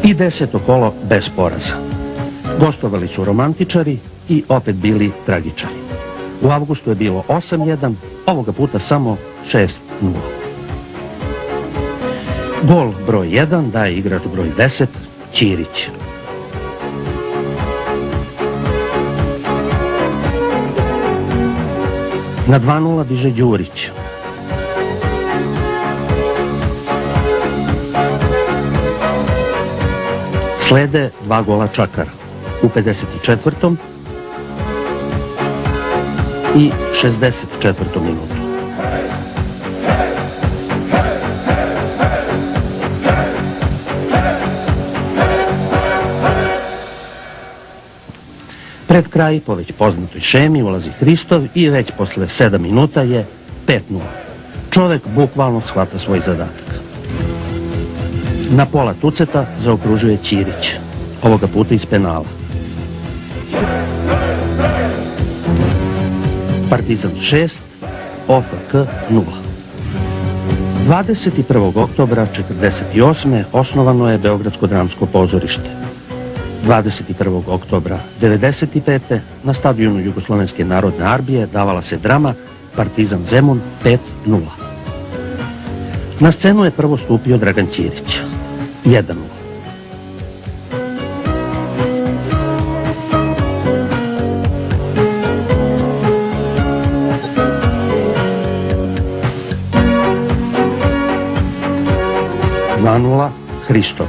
I 10. kolo bez poraza. Gostovali su romantičari i opet bili tragičari. U avgustu je bilo 8-1, ovoga puta samo 6-0. Gol broj 1 daje igrač broj 10, Ćirić. Na 2-0 diže Đurić. Slede 2 gola Čakara u 54. i 64. minutu. Pred kraj, po već poznatoj šemi, ulazi Hristov i već posle 7 minuta je 5-0. Čovek bukvalno shvata svoj zadatak. Na pola tuceta zaokružuje Ćirić, ovoga puta iz penala. Partizan 6, OFK 0. 21. oktobra 1948. osnovano je Beogradsko dramsko pozorište. 21. oktobra 1995. na stadionu Jugoslovenske narodne armije davala se drama Partizan Zemun 5-0. Na scenu je prvo stupio Dragan Ćirić. 1-0. Hristov.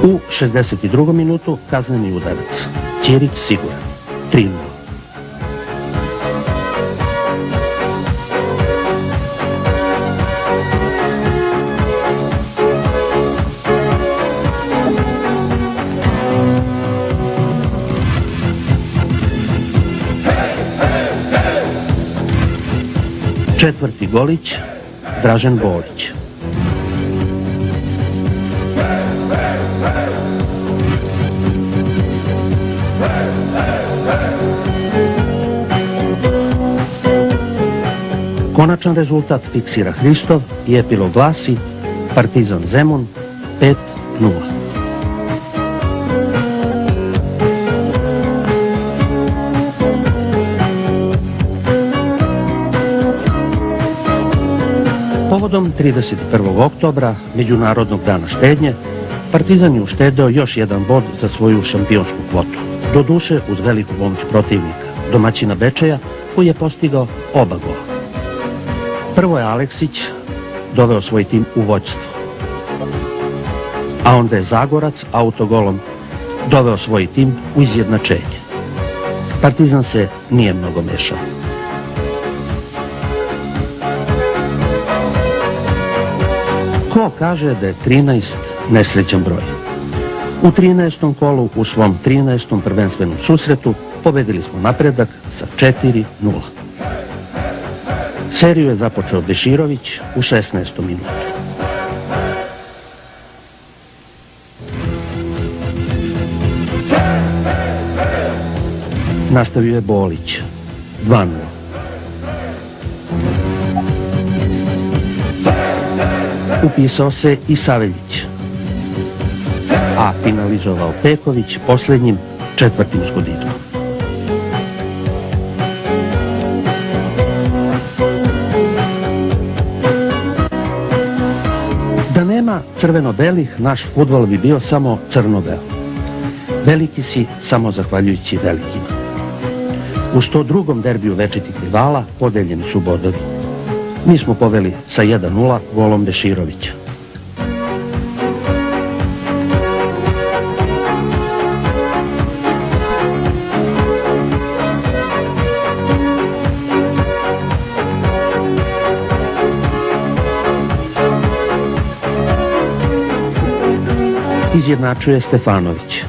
U 62. minutu kazneni udarac. Ćirić siguran. 3-0. Četvrti golić, Dražen Bolić. Konačan rezultat fiksira Hristov i epilog glasi Partizan Zemun 5-0. Povodom 31. oktobra, Međunarodnog dana štednje, Partizan je uštedeo još jedan bod za svoju šampionsku kvotu. Doduše uz veliku pomoć protivnika, domaćina Bečeja, koji je postigao oba gola. Prvo je Aleksić doveo svoj tim u vođstvo, a onda je Zagorac autogolom doveo svoj tim u izjednačenje. Partizan se nije mnogo mešao. Ko kaže da je 13 nesrećan broj? U 13. kolu u svom 13. prvenstvenom susretu pobedili smo Napredak sa 4-0. Seriju je započeo Beširović u 16. minutu. Nastavio je Bolić, 2-0. Upisao se i Saveljić, a finalizovao Peković posljednjim 4. skuditkom. Da nema crveno-belih, naš fudbal bi bio samo crno-bel. Veliki si samo zahvaljujući velikima. U 102. derbiju večitih rivala podeljeni su bodovi. Mi smo poveli sa 1-0 golom Beširovića. Izjednačuje Stefanović.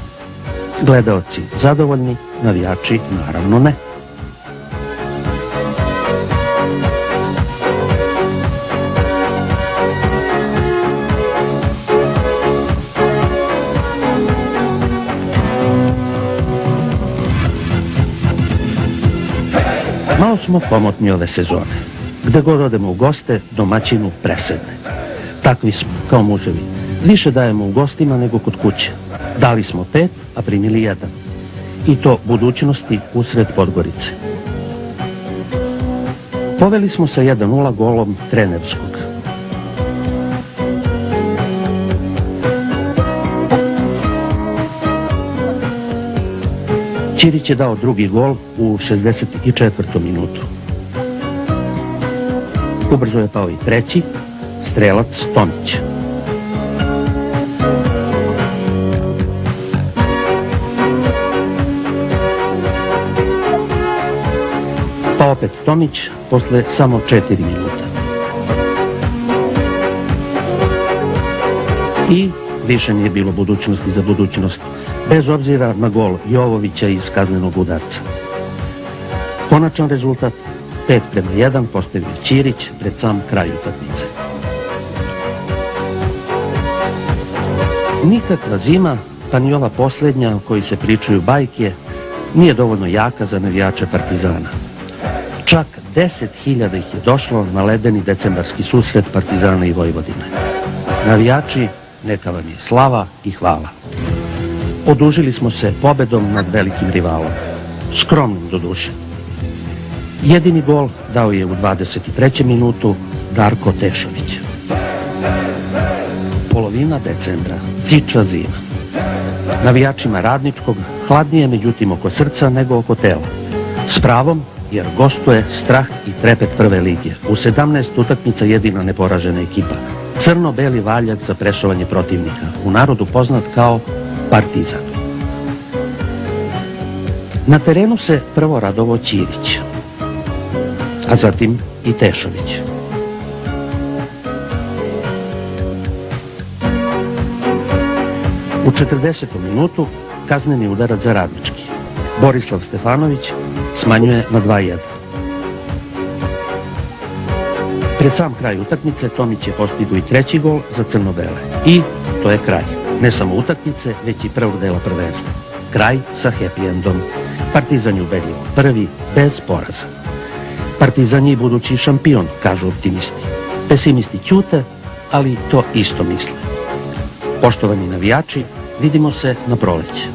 Gledaoci zadovoljni, navijači naravno ne. Kao smo pomotni ove sezone. Gde god odemo u goste, domaćinu presedne. Takvi smo, kao muževi. Više dajemo u gostima nego kod kuće. Dali smo 5, a primili 1. I to budućnosti usred Podgorice. Poveli smo sa 1:0 golom trenerskog. Ćirić je dao drugi gol u 64. minutu. Ubrzo je pao i treći, strelac Tomić. Pa opet Tomić posle samo 4 minuta. I više nije bilo budućnosti za budućnost, bez obzira na gol Jovovića iz kaznenog udarca. Konačan rezultat 5:1 postavio Ćirić pred sam kraj utakmice. Nikakva zima, pa ni ova posljednja o kojoj se pričaju bajke, nije dovoljno jaka za navijače Partizana. Čak 10.000 ih je došlo na ledeni decembarski susret Partizana i Vojvodine. Navijači, neka vam je slava i hvala. Odužili smo se pobedom nad velikim rivalom, skromnim doduše. Jedini gol dao je u 23. minutu Darko Tešović. Polovina decembra, ciča zima. Navijačima Radničkog hladnije međutim oko srca nego oko tela. S pravom, jer gostuje strah i trepet prve lige. U 17 utakmica jedina neporažena ekipa. Crno-beli valjak za prešovanje protivnika, u narodu poznat kao Partizan. Na terenu se prvo radovao Ćirić, a zatim i Tešović. U 40. minutu kazneni udarac za Radnički. Borislav Stefanović smanjuje na 2:1. Pred sam kraj utakmice Tomić je postigao i treći gol za crno-bele. I to je kraj. Ne samo utakmice, već i prvog dela prvenstva. Kraj sa happy endom. Partizan je ubedljivo prvi, bez poraza. Partizan je budući šampion, kažu optimisti. Pesimisti ćute, ali to isto misle. Poštovani navijači, vidimo se na proleće.